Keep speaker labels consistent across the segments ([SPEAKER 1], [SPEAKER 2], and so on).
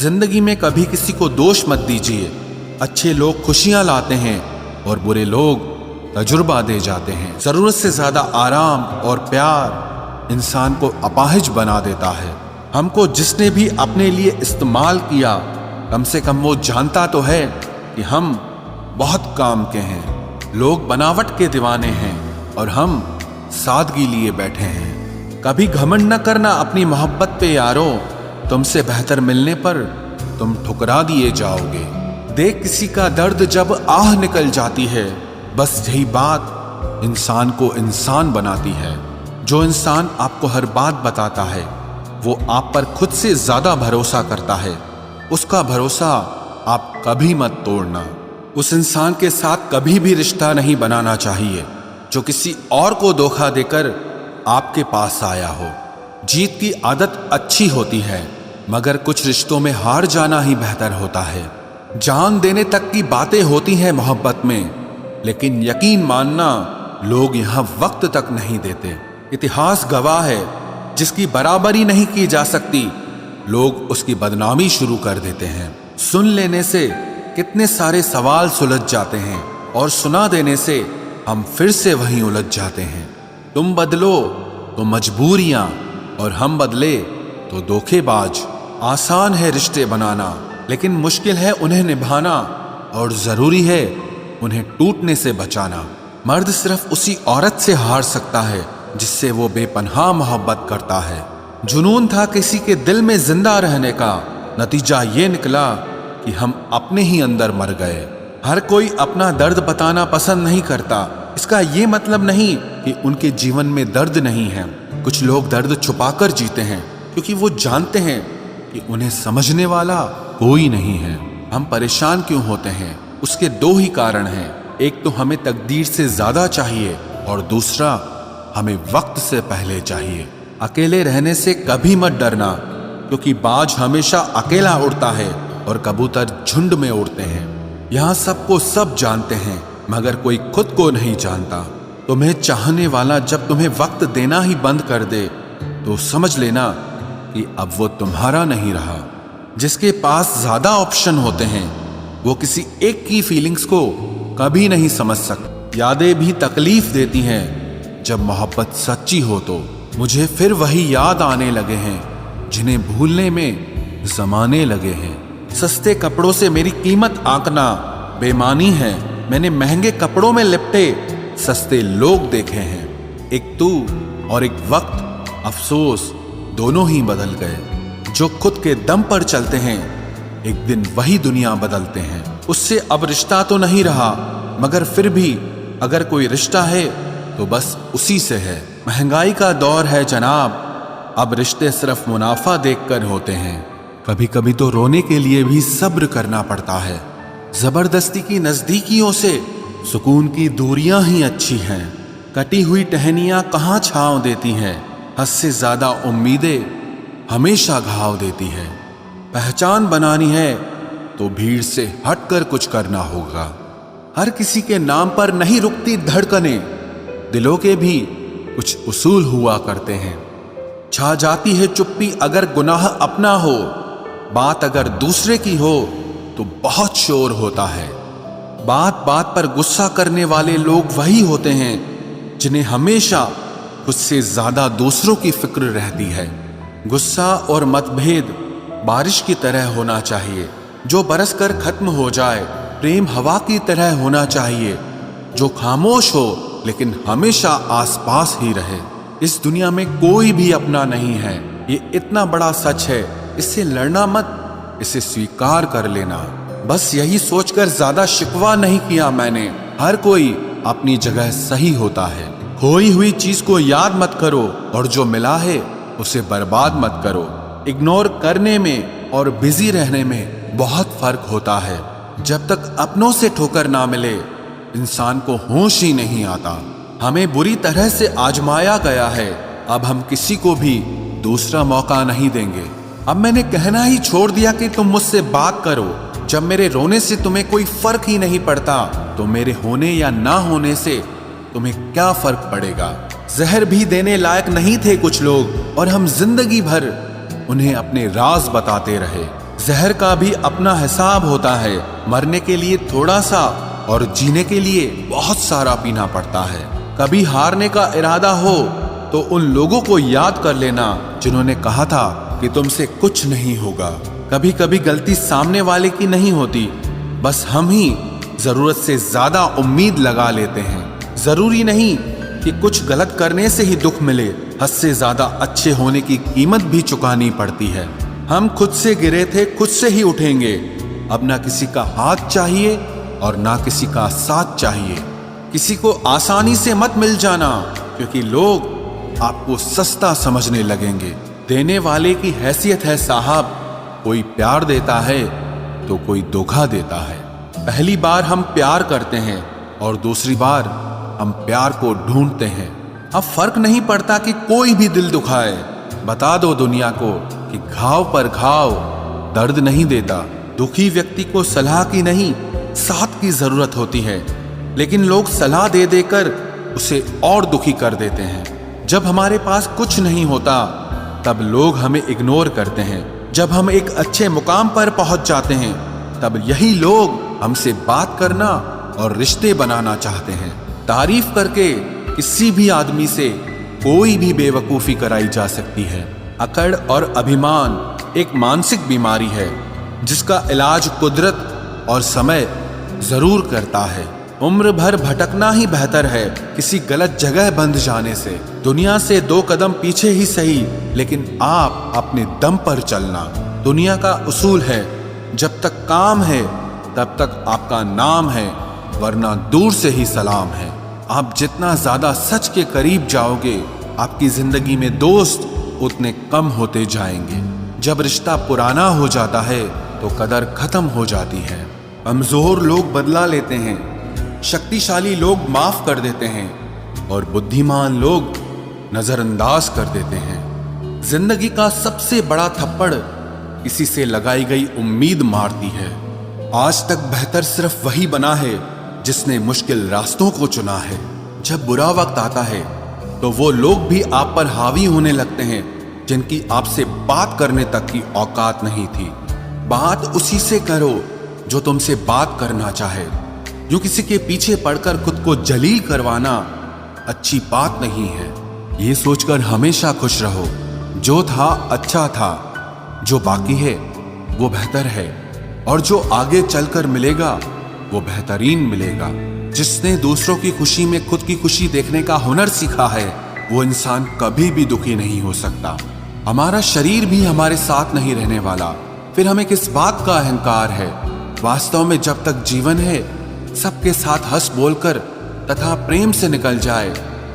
[SPEAKER 1] जिंदगी में कभी किसी को दोष मत दीजिए। अच्छे लोग खुशियां लाते हैं और बुरे लोग तजुर्बा दे जाते हैं। जरूरत से ज्यादा आराम और प्यार इंसान को अपाहिज बना देता है। हमको जिसने भी अपने लिए इस्तेमाल किया, कम से कम वो जानता तो है कि हम बहुत काम के हैं। लोग बनावट के दीवाने हैं और हम सादगी लिए बैठे हैं। कभी घमंड न करना अपनी मोहब्बत पे यारो, तुमसे बेहतर मिलने पर तुम ठुकरा दिए जाओगे। देख किसी का दर्द जब आह निकल जाती है, बस यही बात इंसान को इंसान बनाती है। जो इंसान आपको हर बात बताता है वो आप पर खुद से ज्यादा भरोसा करता है। उसका भरोसा आप कभी मत तोड़ना। उस इंसान के साथ कभी भी रिश्ता नहीं बनाना चाहिए जो किसी और को धोखा देकर आपके पास आया हो। जीत की आदत अच्छी होती है, मगर कुछ रिश्तों में हार जाना ही बेहतर होता है। जान देने तक की बातें होती हैं मोहब्बत में, लेकिन यकीन मानना लोग यहां वक्त तक नहीं देते। इतिहास गवाह है, जिसकी बराबरी नहीं की जा सकती, लोग उसकी बदनामी शुरू कर देते हैं। सुन लेने से कितने सारे सवाल सुलझ जाते हैं और सुना देने से हम फिर से वहीं उलझ जाते हैं। तुम बदलो तो मजबूरियां और हम बदले तो धोखेबाज। आसान है रिश्ते बनाना, लेकिन मुश्किल है उन्हें निभाना, और जरूरी है उन्हें टूटने से बचाना। मर्द सिर्फ उसी औरत से हार सकता है जिससे वो बेपनाह मोहब्बत करता है। जुनून था किसी के दिल में जिंदा रहने का, नतीजा ये निकला कि हम अपने ही अंदर मर गए। हर कोई अपना दर्द बताना पसंद नहीं करता। इसका ये मतलब नहीं कि उनके जीवन में दर्द नहीं है। कुछ लोग दर्द छुपाकर जीते हैं क्योंकि वो जानते हैं कि उन्हें समझने वाला कोई नहीं है। हम परेशान क्यों होते हैं? उसके दो ही कारण हैं। एक तो हमें तकदीर से ज्यादा चाहिए और दूसरा हमें वक्त से पहले चाहिए। अकेले रहने से कभी मत डरना, क्योंकि बाज हमेशा अकेला उड़ता है और कबूतर झुंड में उड़ते हैं। यहाँ सबको सब जानते हैं, मगर कोई खुद को नहीं जानता। तुम्हें चाहने वाला जब तुम्हें वक्त देना ही बंद कर दे तो समझ लेना कि अब वो तुम्हारा नहीं रहा। जिसके पास ज्यादा ऑप्शन होते हैं वो किसी एक की फीलिंग्स को कभी नहीं समझ सकता। यादें भी तकलीफ देती हैं, जब मोहब्बत सच्ची हो तो। मुझे फिर वही याद आने लगे हैं जिन्हें भूलने में जमाने लगे हैं। सस्ते कपड़ों से मेरी कीमत आंकना बेमानी है। मैंने महंगे कपड़ों में लिपटे सस्ते लोग देखे हैं। एक तू और एक वक्त, अफसोस दोनों ही बदल गए। जो खुद के दम पर चलते हैं एक दिन वही दुनिया बदलते हैं। उससे अब रिश्ता तो नहीं रहा, मगर फिर भी अगर कोई रिश्ता है तो बस उसी से है। महंगाई का दौर है जनाब, अब रिश्ते सिर्फ मुनाफा देखकर होते हैं। कभी कभी तो रोने के लिए भी सब्र करना पड़ता है। जबरदस्ती की नजदीकियों से सुकून की दूरियां ही अच्छी हैं। कटी हुई टहनियां कहाँ छांव देती हैं। हद से ज्यादा उम्मीदें हमेशा घाव देती है। पहचान बनानी है तो भीड़ से हटकर कुछ करना होगा। हर किसी के नाम पर नहीं रुकती धड़कनें, दिलों के भी कुछ उसूल हुआ करते हैं। छा जाती है चुप्पी अगर गुनाह अपना हो, बात अगर दूसरे की हो तो बहुत शोर होता है। बात बात पर गुस्सा करने वाले लोग वही होते हैं जिन्हें हमेशा खुद से ज्यादा दूसरों की फिक्र रहती है। गुस्सा और मतभेद बारिश की तरह होना चाहिए, जो बरस कर खत्म हो जाए। प्रेम हवा की तरह होना चाहिए, जो खामोश हो लेकिन हमेशा आसपास ही रहे। इस दुनिया में कोई भी अपना नहीं है, ये इतना बड़ा सच है। इससे लड़ना मत, इसे स्वीकार कर लेना। बस यही सोचकर ज्यादा शिकवा नहीं किया मैंने। हर कोई अपनी जगह सही होता है। खोई हुई चीज को याद मत करो और जो मिला है उसे बर्बाद मत करो। इग्नोर करने में और बिजी रहने में बहुत फर्क होता है। जब तक अपनों से ठोकर ना मिले इंसान को होश ही नहीं आता। हमें बुरी तरह से आजमाया गया है, अब हम किसी को भी दूसरा मौका नहीं देंगे। अब मैंने कहना ही छोड़ दिया कि तुम मुझसे बात करो। जब मेरे रोने से तुम्हें कोई फर्क ही नहीं पड़ता तो मेरे होने या ना होने से तुम्हें क्या फर्क पड़ेगा। जहर भी देने लायक नहीं थे कुछ लोग और हम जिंदगी भर उन्हें अपने राज बताते रहे। जहर का भी अपना हिसाब होता है। मरने के लिए थोड़ा सा और जीने के लिए बहुत सारा पीना पड़ता है। कभी हारने का इरादा हो तो उन लोगों को याद कर लेना जिन्होंने कहा था कि तुमसे कुछ नहीं होगा। कभी कभी गलती सामने वाले की नहीं होती, बस हम ही जरूरत से ज्यादा उम्मीद लगा लेते हैं। जरूरी नहीं कि कुछ गलत करने से ही दुख मिले, हद से ज्यादा अच्छे होने की कीमत भी चुकानी पड़ती है। हम खुद से गिरे थे, खुद से ही उठेंगे। अब ना किसी का हाथ चाहिए और ना किसी का साथ चाहिए। किसी को आसानी से मत मिल जाना, क्योंकि लोग आपको सस्ता समझने लगेंगे। देने वाले की हैसियत है साहब, कोई प्यार देता है तो कोई धोखा देता है। पहली बार हम प्यार करते हैं और दूसरी बार हम प्यार को ढूंढते हैं। अब फर्क नहीं पड़ता कि कोई भी दिल दुखाए। बता दो दुनिया को कि घाव पर घाव दर्द नहीं देता। दुखी व्यक्ति को सलाह की नहीं, साथ की जरूरत होती है, लेकिन लोग सलाह दे देकर उसे और दुखी कर देते हैं। जब हमारे पास कुछ नहीं होता तब लोग हमें इग्नोर करते हैं। जब हम एक अच्छे मुकाम पर पहुंच जाते हैं तब यही लोग हमसे बात करना और रिश्ते बनाना चाहते हैं। तारीफ करके किसी भी आदमी से कोई भी बेवकूफी कराई जा सकती है। अकड़ और अभिमान एक मानसिक बीमारी है जिसका इलाज कुदरत और समय जरूर करता है। उम्र भर भटकना ही बेहतर है किसी गलत जगह बंध जाने से। दुनिया से 2 कदम पीछे ही सही, लेकिन आप अपने दम पर चलना। दुनिया का उसूल है, जब तक काम है तब तक आपका नाम है, वरना दूर से ही सलाम है। आप जितना ज्यादा सच के करीब जाओगे, आपकी जिंदगी में दोस्त उतने कम होते जाएंगे। जब रिश्ता पुराना हो जाता है तो कदर खत्म हो जाती है। कमजोर लोग बदला लेते हैं, शक्तिशाली लोग माफ कर देते हैं और बुद्धिमान लोग नजरअंदाज कर देते हैं। जिंदगी का सबसे बड़ा थप्पड़ किसी से लगाई गई उम्मीद मारती है। आज तक बेहतर सिर्फ वही बना है जिसने मुश्किल रास्तों को चुना है। जब बुरा वक्त आता है तो वो लोग भी आप पर हावी होने लगते हैं जिनकी आपसे बात करने तक की औकात नहीं थी। बात उसी से करो जो तुमसे बात करना चाहे। जो किसी के पीछे पड़कर खुद को जलील करवाना अच्छी बात नहीं है। ये सोचकर हमेशा खुश रहो, जो था अच्छा था, जो बाकी है वो बेहतर है, और जो आगे चलकर मिलेगा वो बेहतरीन मिलेगा। जिसने दूसरों की खुशी में खुद की खुशी देखने का हुनर सीखा है, वो इंसान कभी भी दुखी नहीं हो सकता। हमारा शरीर भी हमारे साथ नहीं रहने वाला, फिर हमें किस बात का अहंकार है। वास्तव में जब तक जीवन है, सबके साथ हंस बोलकर तथा प्रेम से निकल जाए,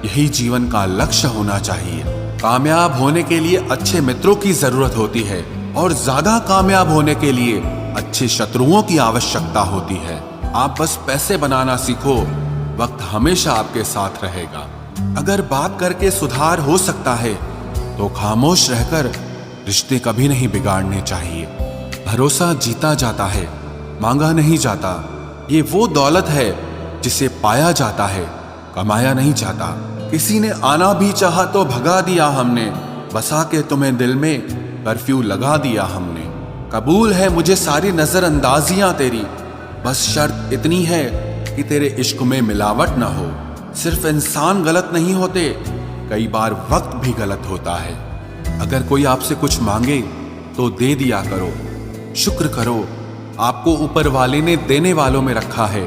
[SPEAKER 1] यही जीवन का लक्ष्य होना चाहिए। कामयाब होने के लिए अच्छे मित्रों की जरूरत होती है और ज्यादा कामयाब होने के लिए अच्छे शत्रुओं की आवश्यकता होती है। आप बस पैसे बनाना सीखो, वक्त हमेशा आपके साथ रहेगा। अगर बात करके सुधार हो सकता है तो खामोश रहकर रिश्ते कभी नहीं बिगाड़ने चाहिए। भरोसा जीता जाता है, मांगा नहीं जाता। ये वो दौलत है जिसे पाया जाता है, कमाया नहीं जाता। किसी ने आना भी चाहा तो भगा दिया हमने, बसा के तुम्हें दिल में कर्फ्यू लगा दिया हमने। कबूल है मुझे सारी नजरअंदाजियां तेरी, बस शर्त इतनी है कि तेरे इश्क में मिलावट ना हो। सिर्फ इंसान गलत नहीं होते, कई बार वक्त भी गलत होता है। अगर कोई आपसे कुछ मांगे तो दे दिया करो, शुक्र करो आपको ऊपर वाले ने देने वालों में रखा है,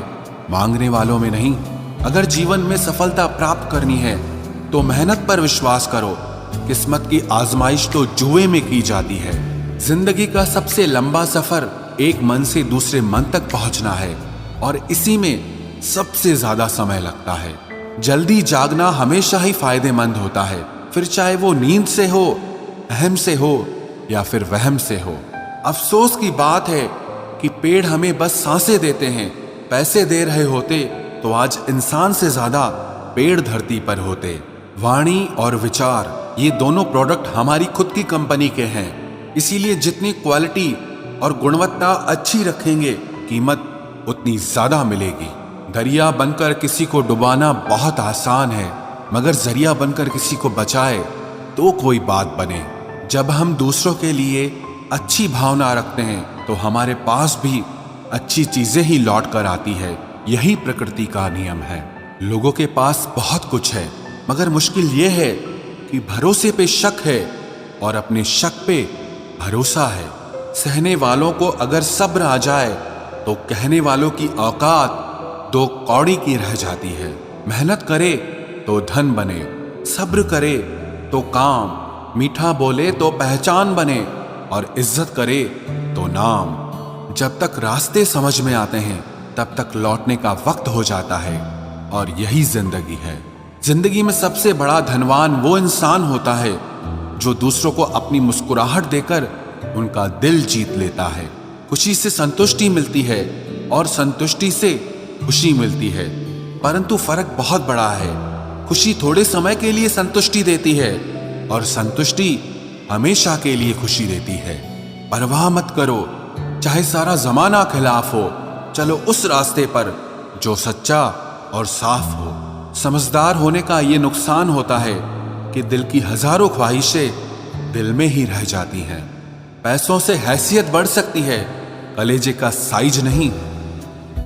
[SPEAKER 1] मांगने वालों में नहीं। अगर जीवन में सफलता प्राप्त करनी है तो मेहनत पर विश्वास करो। किस्मत की आजमाइश तो जुए में की जाती है। जिंदगी का सबसे लंबा सफर एक मन से दूसरे मन तक पहुंचना है, और इसी में सबसे ज्यादा समय लगता है। जल्दी जागना हमेशा ही फायदेमंद होता है, फिर चाहे वो नींद से हो, अहम से हो या फिर वहम से हो। अफसोस की बात है कि पेड़ हमें बस सांसें देते हैं। पैसे दे रहे होते तो आज इंसान से ज्यादा पेड़ धरती पर होते। वाणी और विचार ये दोनों प्रोडक्ट हमारी खुद की कंपनी के हैं, इसीलिए जितनी क्वालिटी और गुणवत्ता अच्छी रखेंगे, कीमत उतनी ज्यादा मिलेगी। दरिया बनकर किसी को डुबाना बहुत आसान है, मगर जरिया बनकर किसी को बचाए तो कोई बात बने। जब हम दूसरों के लिए अच्छी भावना रखते हैं तो हमारे पास भी अच्छी चीजें ही लौट कर आती है। यही प्रकृति का नियम है। लोगों के पास बहुत कुछ है, मगर मुश्किल यह है कि भरोसे पे शक है और अपने शक पे भरोसा है। सहने वालों को अगर सब्र आ जाए तो कहने वालों की औकात 2 कौड़ी की रह जाती है। मेहनत करे तो धन बने, सब्र करे तो काम, मीठा बोले तो पहचान बने और इज्जत करे तो नाम। जब तक रास्ते समझ में आते हैं तब तक लौटने का वक्त हो जाता है, और यही जिंदगी है। जिंदगी में सबसे बड़ा धनवान वो इंसान होता है जो दूसरों को अपनी मुस्कुराहट देकर उनका दिल जीत लेता है। खुशी से संतुष्टि मिलती है और संतुष्टि से खुशी मिलती है, परंतु फर्क बहुत बड़ा है। खुशी थोड़े समय के लिए संतुष्टि देती है और संतुष्टि हमेशा के लिए खुशी देती है। परवाह मत करो, चाहे सारा जमाना खिलाफ हो, चलो उस रास्ते पर जो सच्चा और साफ हो। समझदार होने का ये नुकसान होता है कि दिल की हजारों ख्वाहिशें दिल में ही रह जाती हैं। पैसों से हैसियत बढ़ सकती है, कलेजे का साइज नहीं।